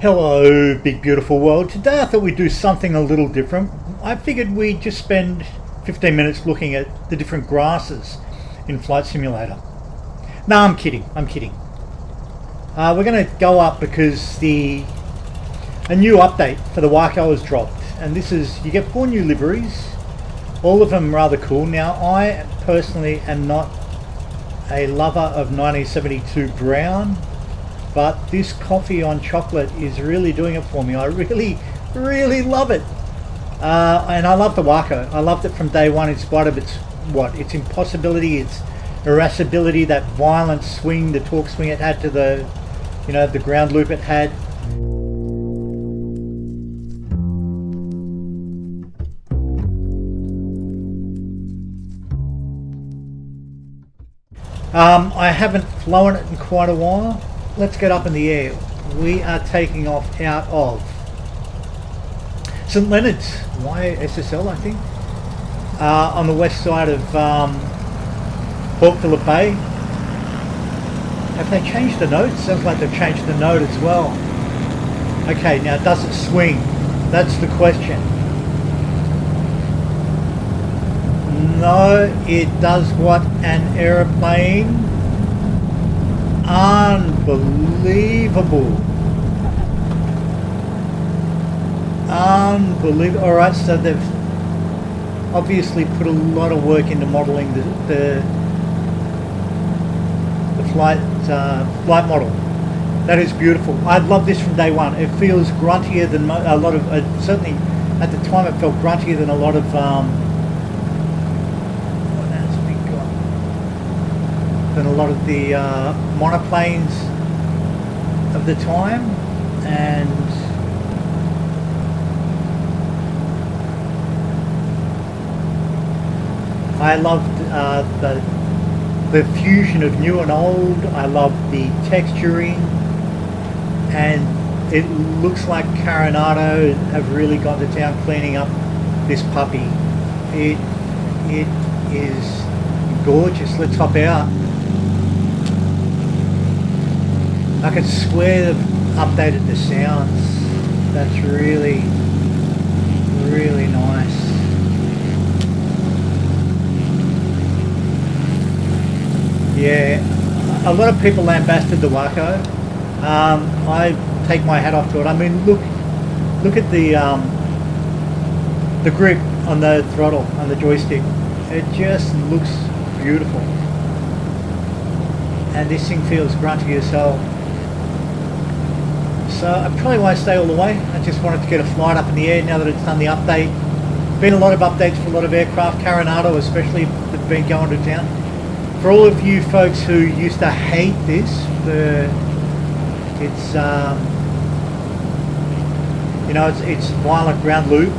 Hello, big beautiful world. Today I thought we'd do something a little different. I figured we'd just spend 15 minutes looking at the different grasses in Flight Simulator. No, I'm kidding. We're going to go up because a new update for the Waco has dropped, and you get 4 new liveries, all of them rather cool. Now, I personally am not a lover of 1972 brown, but this coffee on chocolate is really doing it for me. I really love it. And I love the Waco. I loved it from day one in spite of its impossibility, its irascibility, that violent swing, the torque swing it had to the ground loop it had. I haven't flown it in quite a while. Let's get up in the air. We are taking off out of St Leonard's, YSSL I think, on the west side of Port Phillip Bay. Have they changed the note? Sounds like they've changed the note as well. Okay, now does it swing? That's the question. No, it does what an aeroplane. Unbelievable. Alright, so they've obviously put a lot of work into modelling the flight model. That is beautiful. I love this from day one. It feels gruntier than a lot of, certainly at the time it felt gruntier than a lot of the monoplanes of the time. And I loved the fusion of new and old. I love the texturing, and it looks like Carenado have really gone to town cleaning up this puppy. It is gorgeous. Let's hop out. I could swear they've updated the sounds. That's really nice. Yeah, a lot of people lambasted the Waco. I take my hat off to it. I mean, look at the grip on the throttle, on the joystick. It just looks beautiful. And this thing feels grunty as hell. So I probably won't stay all the way. I just wanted to get a flight up in the air now that it's done the update. Been a lot of updates for a lot of aircraft, Carenado especially, that's been going to town. For all of you folks who used to hate this, it's violent ground loop.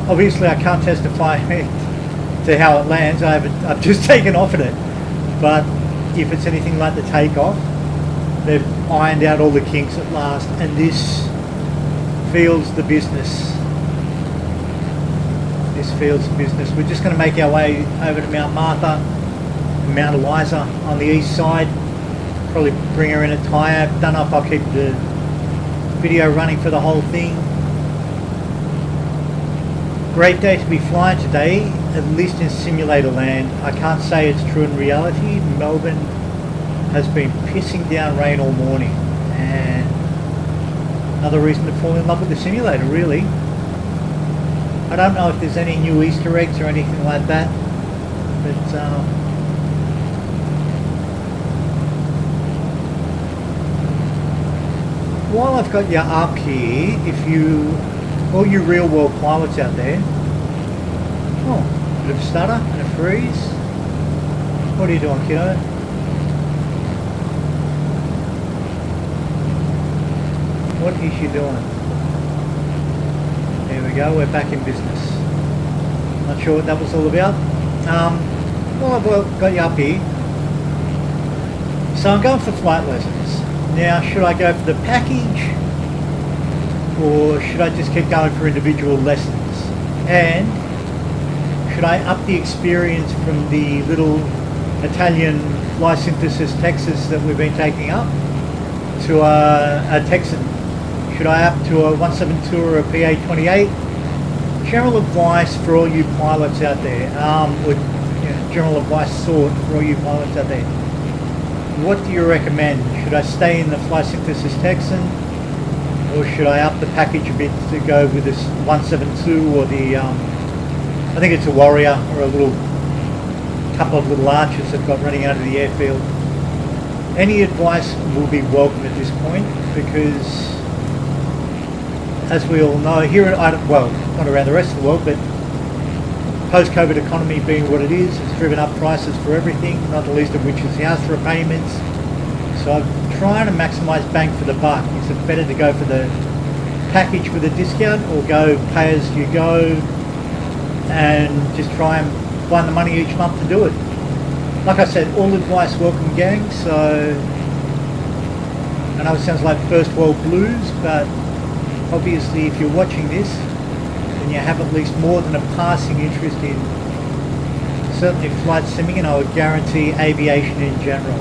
Obviously I can't testify to how it lands. I've just taken off in it. But if it's anything like the Takeoff, they've ironed out all the kinks at last, and this feels the business. This feels the business. We're just going to make our way over to Mount Martha and Mount Eliza on the east side. Probably bring her in a tyre. Don't know if I'll keep the video running for the whole thing. Great day to be flying today, at least in simulator land. I can't say it's true in reality. Melbourne has been pissing down rain all morning, and another reason to fall in love with the simulator, really. I don't know if there's any new Easter eggs or anything like that, but while I've got you up here, all you real world pilots out there, bit of a stutter and a freeze. What are you doing, kiddo? What is she doing? There we go, we're back in business. Not sure what that was all about. Well, I've got you up here. So I'm going for flight lessons. Now, should I go for the package, or should I just keep going for individual lessons? And should I up the experience from the little Italian fly synthesis Texas that we've been taking up to a Texan Should I up to a 172 or a PA28? General advice for all you pilots out there, general advice sought for all you pilots out there. What do you recommend? Should I stay in the Flight Synthesis Texan, or should I up the package a bit to go with this 172 or the, I think it's a Warrior, or a couple of little Archers I've got running out of the airfield? Any advice will be welcome at this point, because as we all know, here at, well, not around the rest of the world, but post-COVID economy being what it is, it's driven up prices for everything, not the least of which is house repayments. So I'm trying to maximise bang for the buck. Is it better to go for the package with a discount, or go pay as you go and just try and find the money each month to do it? Like I said, all advice welcome, gang. So I know it sounds like first world blues, but obviously if you're watching this and you have at least more than a passing interest in certainly flight simming, and I would guarantee aviation in general.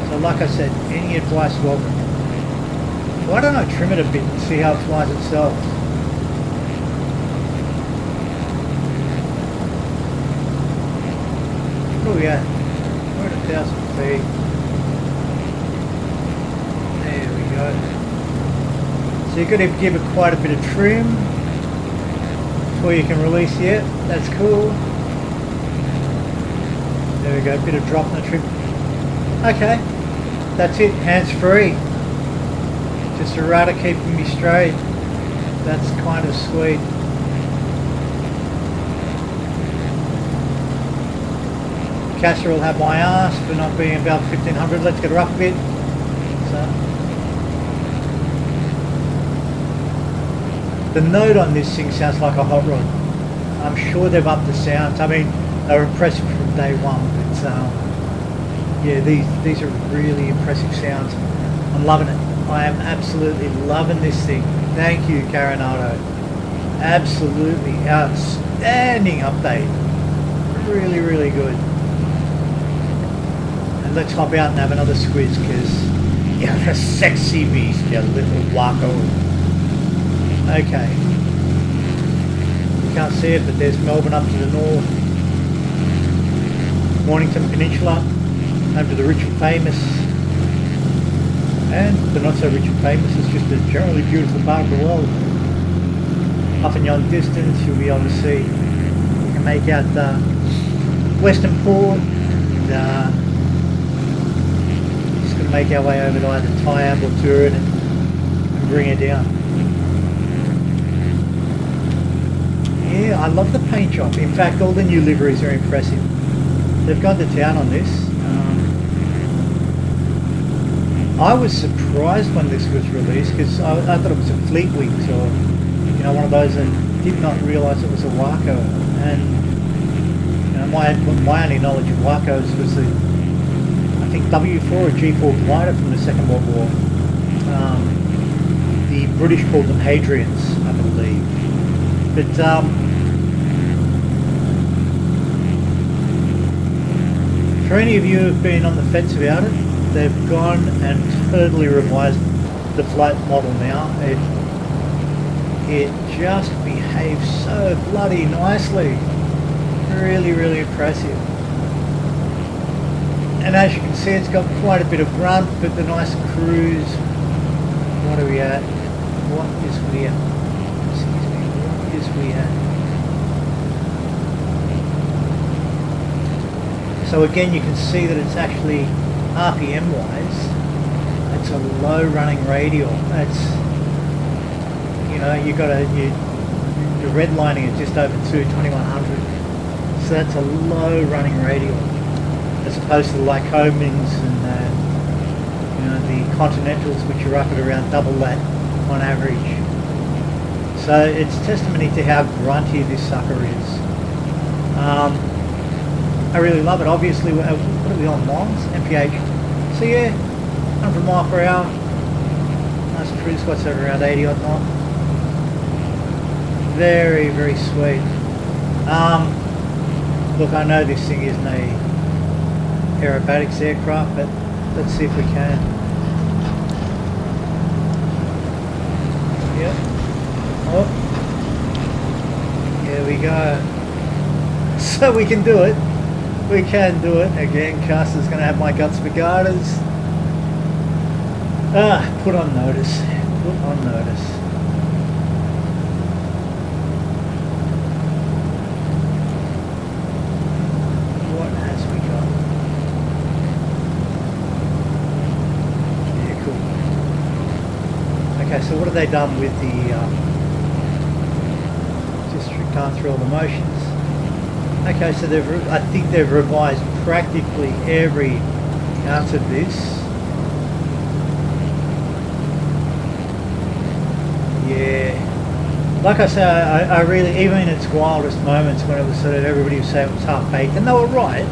So like I said, any advice welcome. Why don't I trim it a bit and see how it flies itself? What are we at? We're at 1,000 feet. There we go. So you've got to give it quite a bit of trim before you can release it. That's cool. There we go, a bit of drop in the trim. Okay, that's it, hands free. Just a rudder keeping me straight. That's kind of sweet. Caster will have my ass for not being about 1500. Let's get her up a bit. So, the note on this thing sounds like a hot rod. I'm sure they've upped the sounds. I mean, they were impressive from day one, but yeah, these are really impressive sounds. I'm loving it. I am absolutely loving this thing. Thank you, Carenado. Absolutely outstanding update. Really, really good. And let's hop out and have another squiz, because you're a sexy beast, you little Waco. Okay. You can't see it, but there's Melbourne up to the north. Mornington Peninsula, home to the rich and famous. And the not so rich and famous is just a generally beautiful part of the world. Up in yon distance, you'll be able to see, you can make out Western Port. Just going to make our way over to either Takeoff or Turin and bring it down. Yeah, I love the paint job. In fact, all the new liveries are impressive. They've gone to town on this. I was surprised when this was released, because I thought it was a Fleet Wings, or one of those, and did not realise it was a Waco. And my only knowledge of Wacos was the, I think, W4 or G4 glider from the Second World War. The British called them Hadrians, I believe. But for any of you who have been on the fence about it, they've gone and totally revised the flight model now. It just behaves so bloody nicely. Really, really impressive. And as you can see, it's got quite a bit of grunt, but the nice cruise. What are we at? What is we at? Excuse me. What is we at? So again, you can see that it's actually RPM wise, it's a low running radial. That's, you got the redlining at just over 2100. So that's a low running radial, as opposed to the Lycomings and the Continentals, which are up at around double that on average. So it's testimony to how grunty this sucker is. I really love it. Obviously, what are we on, miles? MPH. So yeah, 100 mile per hour. Nice cruise, what's that, around 80 odd knot. Very, very sweet. Look, I know this thing isn't a Aerobatics aircraft, but let's see if we can. Yep. Oh. Here we go. So we can do it. We can do it. Again, Caster's going to have my guts for garters. Put on notice. Put on notice. What has we got? Yeah, cool. Okay, so what have they done with the just gone through all the motions? Okay, so I think they've revised practically every ounce of this. Yeah, like I say, I really, even in its wildest moments when it was sort of everybody was saying it was half-baked, and they were right,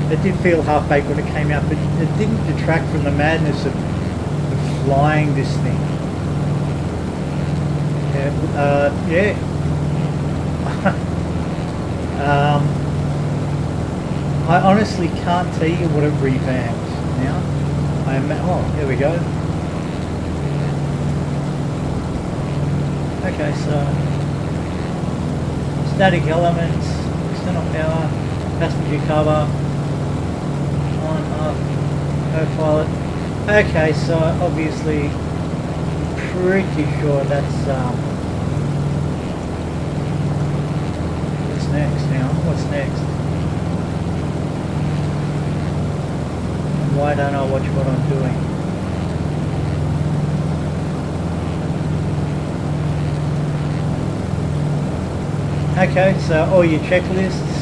it did feel half-baked when it came out, but it didn't detract from the madness of flying this thing. Yeah. I honestly can't tell you what it revamped now. Oh, here we go. Okay, so static elements, external power, passenger cover, on, off, co-pilot. Okay, so obviously pretty sure that's what's next now? What's next? Why don't I watch what I'm doing? Okay, so all your checklists.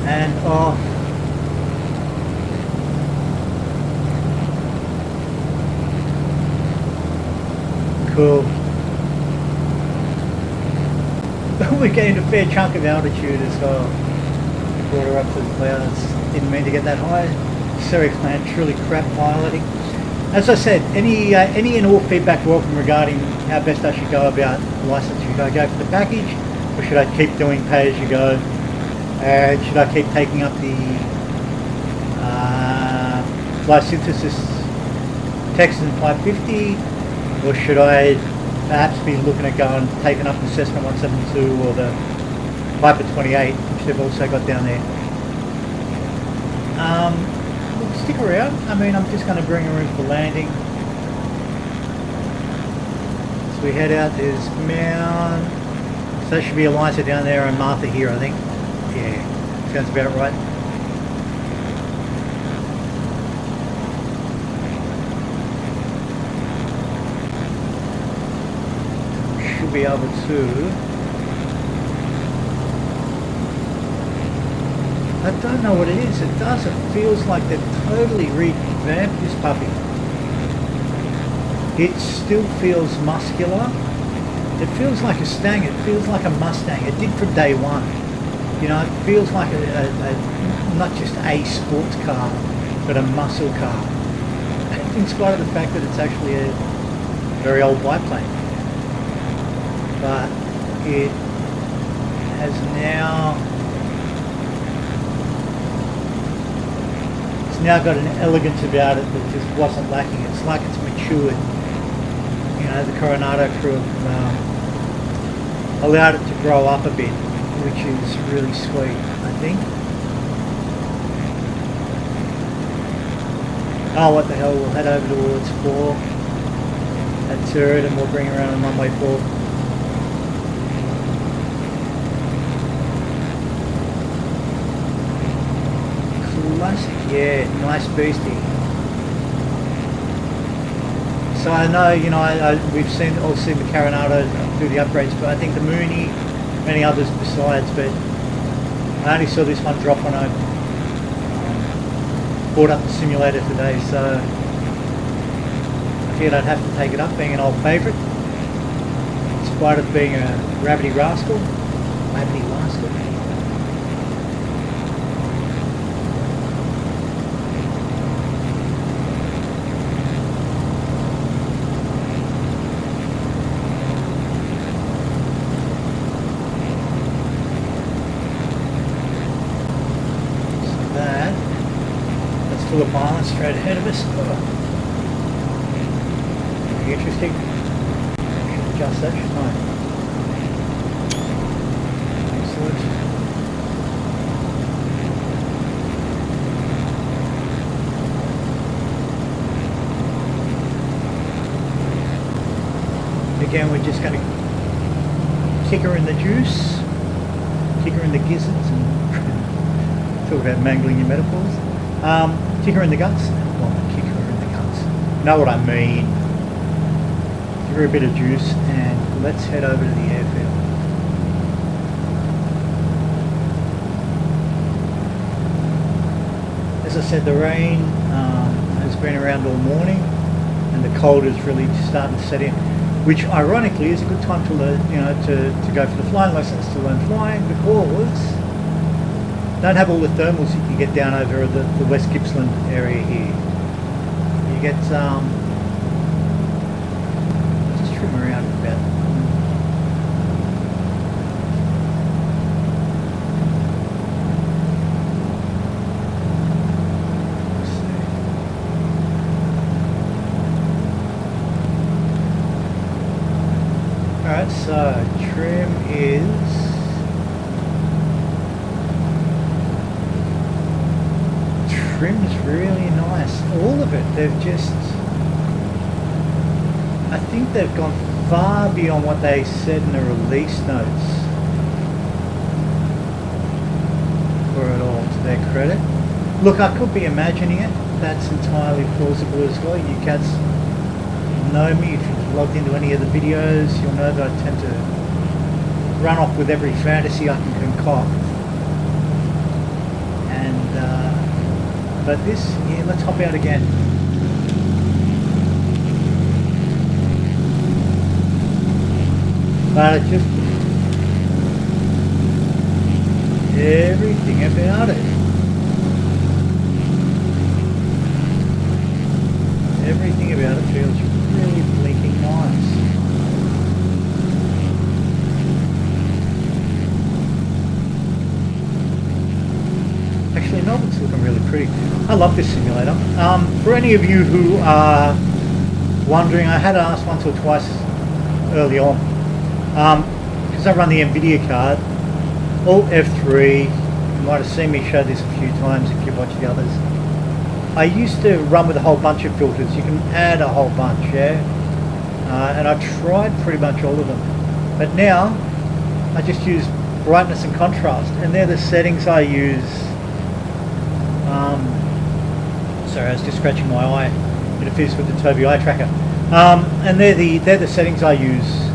And off. Cool. We gained a fair chunk of altitude as well. Brought her up to the clouds. Didn't mean to get that high. Sorry, clan, truly crap piloting. As I said, any and all feedback welcome regarding how best I should go about license. Should I go for the package, or should I keep doing pay as you go? And should I keep taking up the fly synthesis Texan 550, or should I perhaps be looking at going taking up the Cessna 172 or the Piper 28, which they've also got down there? Stick around. I mean, I'm just going to bring her in for landing. So we head out. There's Mount. So there should be Eliza down there and Martha here, I think. Yeah, sounds about right. Should be able to. I don't know what it is. It does. It feels like they've totally revamped this puppy. It still feels muscular. It feels like a Stang. It feels like a Mustang. It did from day one. You know, it feels like not just a sports car, but a muscle car. In spite of the fact that it's actually a very old biplane. But it has now got an elegance about it that just wasn't lacking. It's like it's matured. You know, the Carenado crew have allowed it to grow up a bit, which is really sweet, I think. Oh, what the hell, we'll head over towards 4 at turret and we'll bring around on runway 4. Classic, yeah, nice beastie. So I know, you know, we've all seen the Carenado do the upgrades, but I think the Mooney, many others besides, but I only saw this one drop when I bought up the simulator today, so I figured I'd have to take it up, being an old favourite, in spite of being a gravity rascal. straight ahead of us. Very interesting. I should adjust that, shouldn't I? Excellent. Again, we're just going to kick her in the juice, kick her in the gizzards, and talk about mangling your metaphors. Kick her in the guts. Well, kick her in the guts. You know what I mean. Give her a bit of juice, and let's head over to the airfield. As I said, the rain has been around all morning, and the cold is really starting to set in. Which ironically is a good time to learn, to go for the flying lessons, to learn flying, because don't have all the thermals you can get down over the West Gippsland area here. You get just trim around about. Alright, so trim trim's really nice. All of it. They've just, I think they've gone far beyond what they said in the release notes for it all, to their credit. Look, I could be imagining it. That's entirely plausible as well. You cats know me. If you've logged into any of the videos, you'll know that I tend to run off with every fantasy I can concoct. And but this, yeah, let's hop out again. But it just, everything about it. Everything about it feels really blinking nice. Actually, Melbourne's looking really pretty. I love this simulator. For any of you who are wondering, I had asked once or twice early on, because I run the NVIDIA card, Alt F3, you might have seen me show this a few times if you watch the others. I used to run with a whole bunch of filters. You can add a whole bunch, yeah? And I've tried pretty much all of them. But now, I just use brightness and contrast, and they're the settings I use. Sorry, I was just scratching my eye. It interferes with the Tobii eye tracker. And they're the settings I use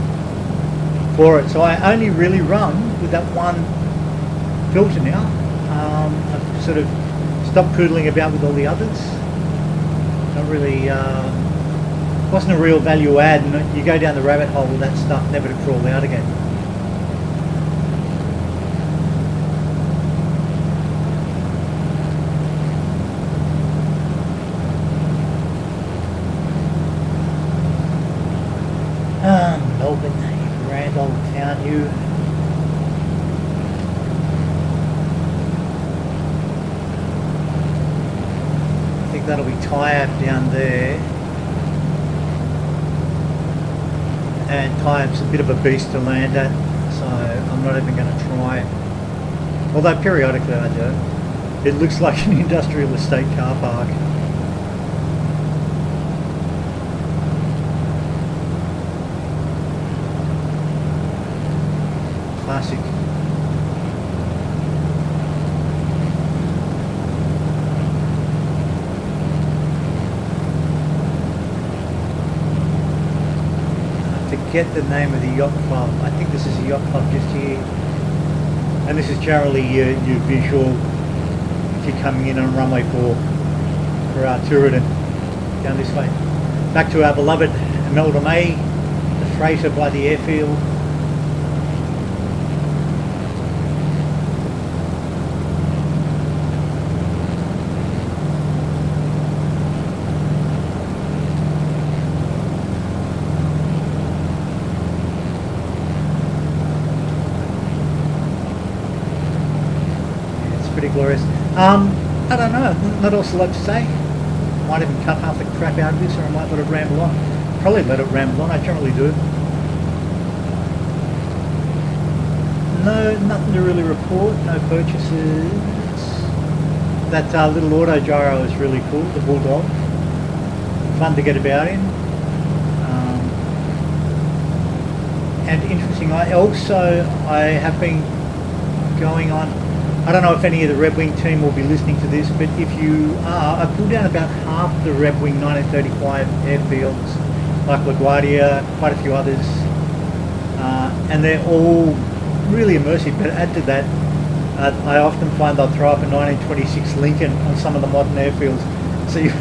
for it. So I only really run with that one filter now. I've sort of stopped poodling about with all the others. Not really, wasn't a real value add, and you go down the rabbit hole with that stuff, never to crawl out again. Melbourne, grand old town, you. I think that'll be Takeoff down there. And Takeoff's a bit of a beast to land at, so I'm not even going to try. Although periodically I do. It looks like an industrial estate car park. Classic. Forget the name of the yacht club. I think this is a yacht club just here, and this is generally your visual if you're coming in on runway 4 for our Touradon down this way. Back to our beloved Melbourne A, the freighter by the airfield. Pretty glorious. I don't know, not else a lot to say. might even cut half the crap out of this, or I might let it ramble on. Probably let it ramble on, I generally do. No, nothing to really report, no purchases. That little auto gyro is really cool, the Bulldog. Fun to get about in. And interesting, I have been going on, I don't know if any of the Red Wing team will be listening to this, but if you are, I pulled down about half the Red Wing 1935 airfields, like LaGuardia, quite a few others, and they're all really immersive. But add to that, I often find they'll throw up a 1926 Lincoln on some of the modern airfields. So you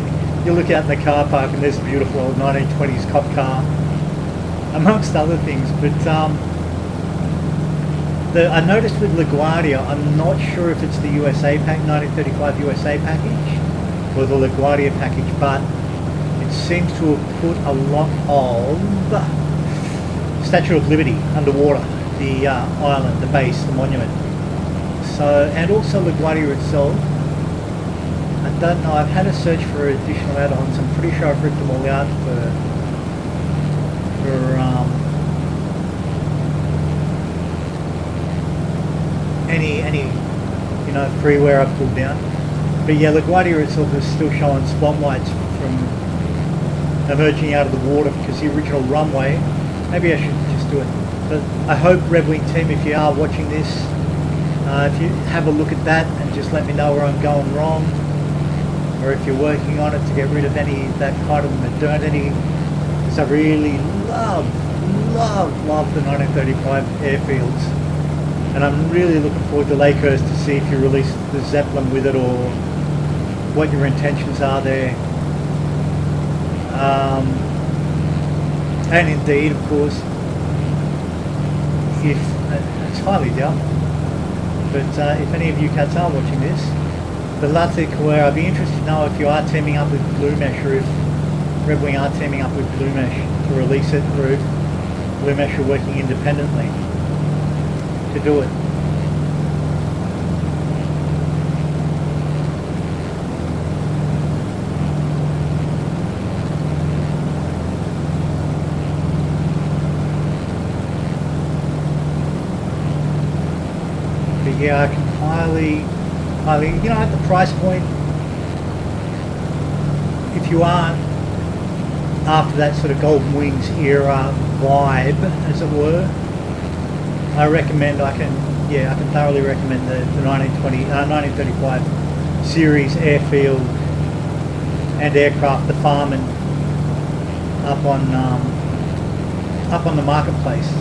look out in the car park and there's a beautiful old 1920s cop car, amongst other things. But I noticed with LaGuardia, I'm not sure if it's the USA pack, 1935 USA package, or the LaGuardia package, but it seems to have put a lot of Statue of Liberty underwater, the island, the base, the monument. So, and also LaGuardia itself. I don't know, I've had a search for additional add-ons. I'm pretty sure I've ripped them all out for any freeware I've pulled down. But yeah, LaGuardia itself is still showing spotlights from emerging out of the water, because the original runway, maybe I should just do it. But I hope Red Wing team, if you are watching this, if you have a look at that and just let me know where I'm going wrong, or if you're working on it to get rid of any that kind of modernity, because I really love the 1935 airfields, and I'm really looking forward to Lakehurst to see if you release the Zeppelin with it, or what your intentions are there. And indeed, of course, if it's highly doubtful, but if any of you cats are watching this, the Latic, where I'd be interested to know if you are teaming up with Blue Mesh, or if Red Wing are teaming up with Blue Mesh to release it, or if Blue Mesh are working independently to do it. Yeah, I can highly, at the price point, if you aren't after that sort of Golden Wings era vibe, as it were, I can thoroughly recommend the 1935 series airfield and aircraft, the Farman, up on the marketplace.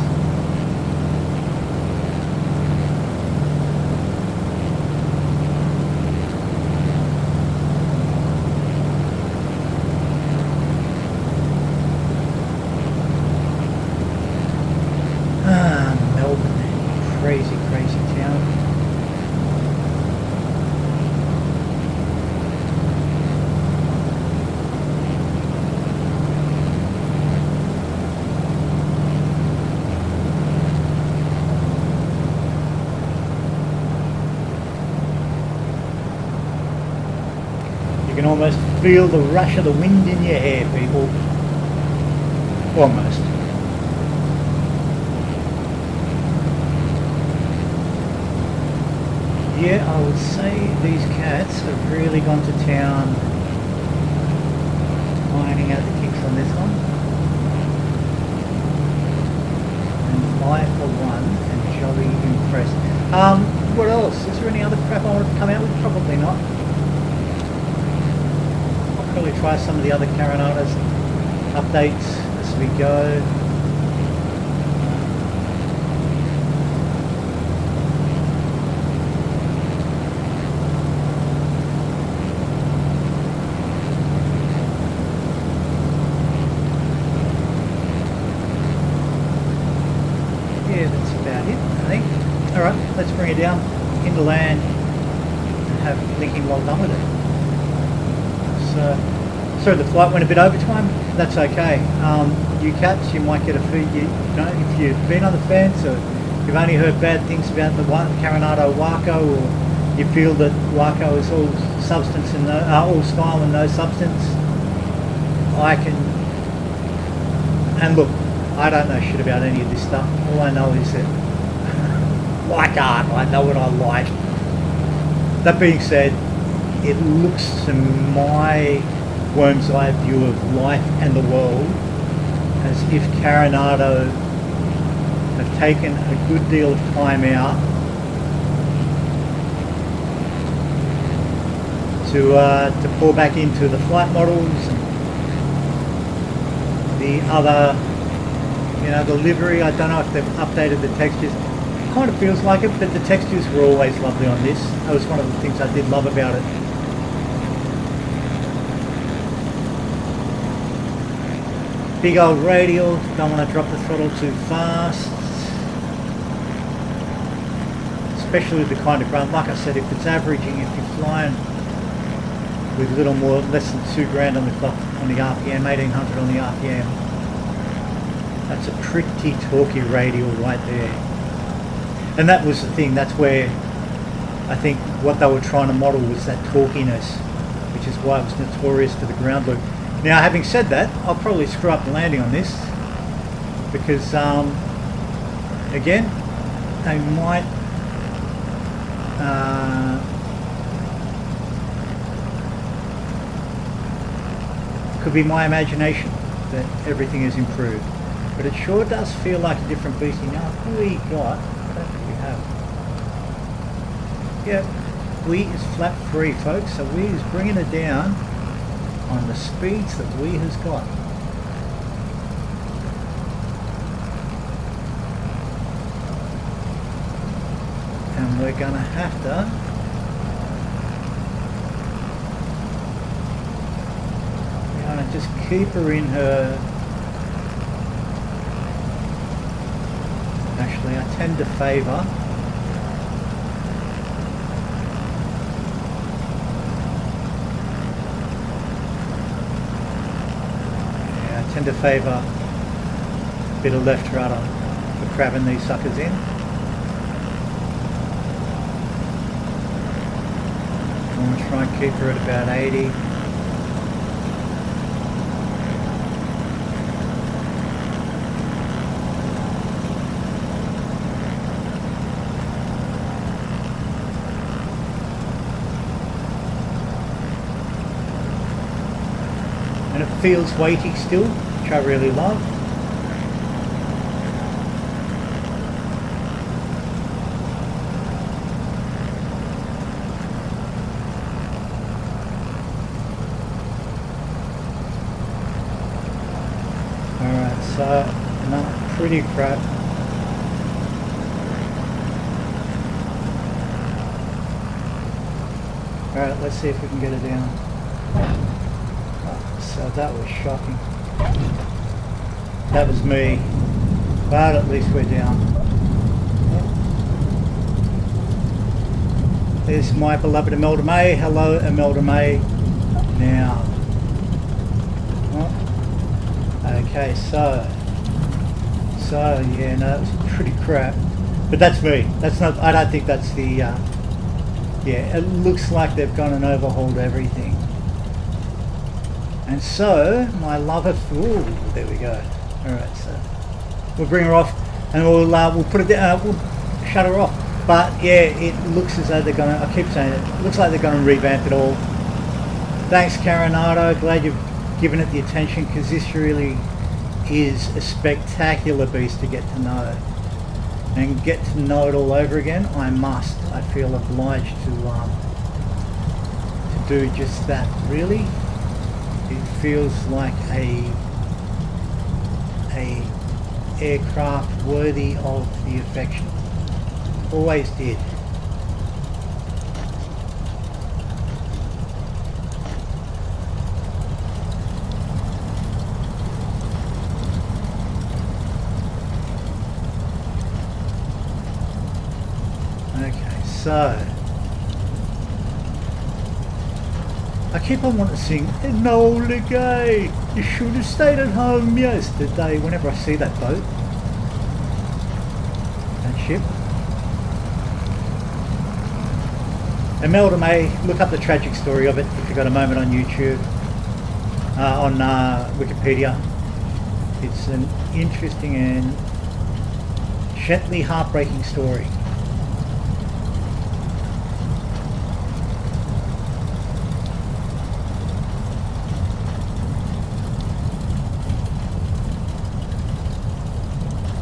Melbourne, crazy town. You can almost feel the rush of the wind in your hair, people. Almost. Yeah, I would say these cats have really gone to town ironing out the kinks on this one. And I, for one, am jolly impressed. What else? Is there any other crap I want to come out with? Probably not. I'll probably try some of the other Carenado's updates as we go. Alright, let's bring it down into land and have linking well done with it. So, sorry, the flight went a bit over time. That's okay. You cats, you might get a feed. If you've been on the fence, or you've only heard bad things about the Carenado Waco, or you feel that Waco is all substance and all style and no substance. I can, and look, I don't know shit about any of this stuff. All I know is that, like art, I know what I like. That being said, it looks to my worm's eye view of life and the world as if Carenado have taken a good deal of time out to pour back into the flight models and the other, you know, the livery. I don't know if they've updated the textures. It kind of feels like it, but the textures were always lovely on this. That was one of the things I did love about it. Big old radial, don't want to drop the throttle too fast. Especially with the kind of grunt. Like I said, if it's averaging, if you're flying with a little more, less than 2 grand on the clock, on the RPM, 1800 on the RPM, that's a pretty torquey radial right there. And that was the thing, that's where I think what they were trying to model was that torquiness, which is why it was notorious for the ground loop. Now, having said that, I'll probably screw up the landing on this because, again, they might could be my imagination that everything is improved, but it sure does feel like a different beast. Now, we got, I don't think we have. Yeah, wheat is flap free, folks. So wheat is bringing it down on the speeds that we has got. And we're gonna have to just keep her in her. Actually, I tend to favour a bit of left rudder for crabbing these suckers in. I want to try and keep her at about 80. And it feels weighty still, which I really love. Alright, so not pretty crap. Alright, let's see if we can get it down. So that was shocking. That was me. But at least we're down. There's my beloved Imelda May. Hello, Imelda May. Now. Okay, so yeah, no, that was pretty crap. But that's me. That's not. I don't think that's the. Yeah, it looks like they've gone and overhauled everything. And so, my love of, ooh, there we go. Alright, so we'll bring her off and we'll put it down, we'll shut her off. But yeah, it looks as though they're going to, I keep saying it looks like they're going to revamp it all. Thanks, Carenado. Glad you've given it the attention, because this really is a spectacular beast to get to know. And get to know it all over again, I must. I feel obliged to do just that, really. It feels like a aircraft worthy of the affection. Always did. Okay, so I keep on wanting to sing Enola Gay, you should have stayed at home yesterday, whenever I see that boat, that ship. Imelda May, look up the tragic story of it if you've got a moment on YouTube, on Wikipedia. It's an interesting and gently heartbreaking story.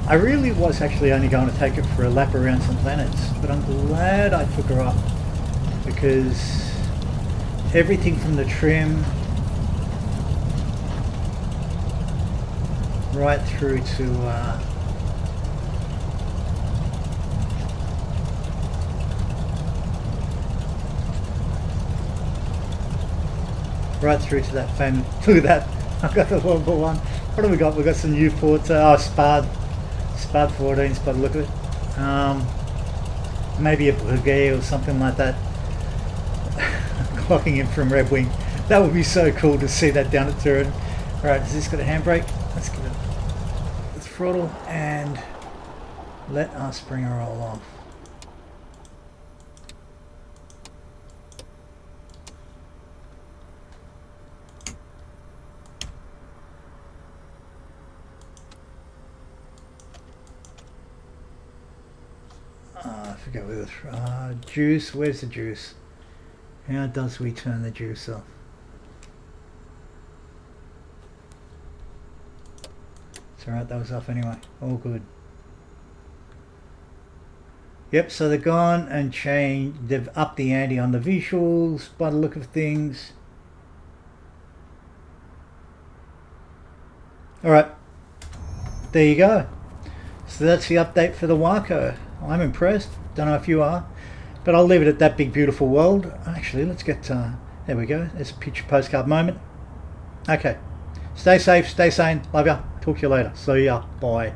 I really was actually only going to take it for a lap around St Leonard's, but I'm glad I took her up, because everything from the trim right through to that fan. Look at that. I've got the 1x1. What have we got? We've got some Newports. Spud 14s by the look of it. Maybe a Breguet or something like that. Clocking in from Red Wing. That would be so cool to see that down at Turin. Alright, has this got a handbrake? Let's give it the throttle and let us bring her roll off. I forget where the juice. Where's the juice? How does we turn the juice off? It's alright, that was off anyway. All good. Yep, so they've gone and changed. They've upped the ante on the visuals by the look of things. Alright, there you go. So that's the update for the Waco. I'm impressed. Don't know if you are, but I'll leave it at that big beautiful world. Actually, let's get there we go. There's a picture postcard moment. Okay, stay safe, stay sane, love ya, talk to you later, see ya, bye.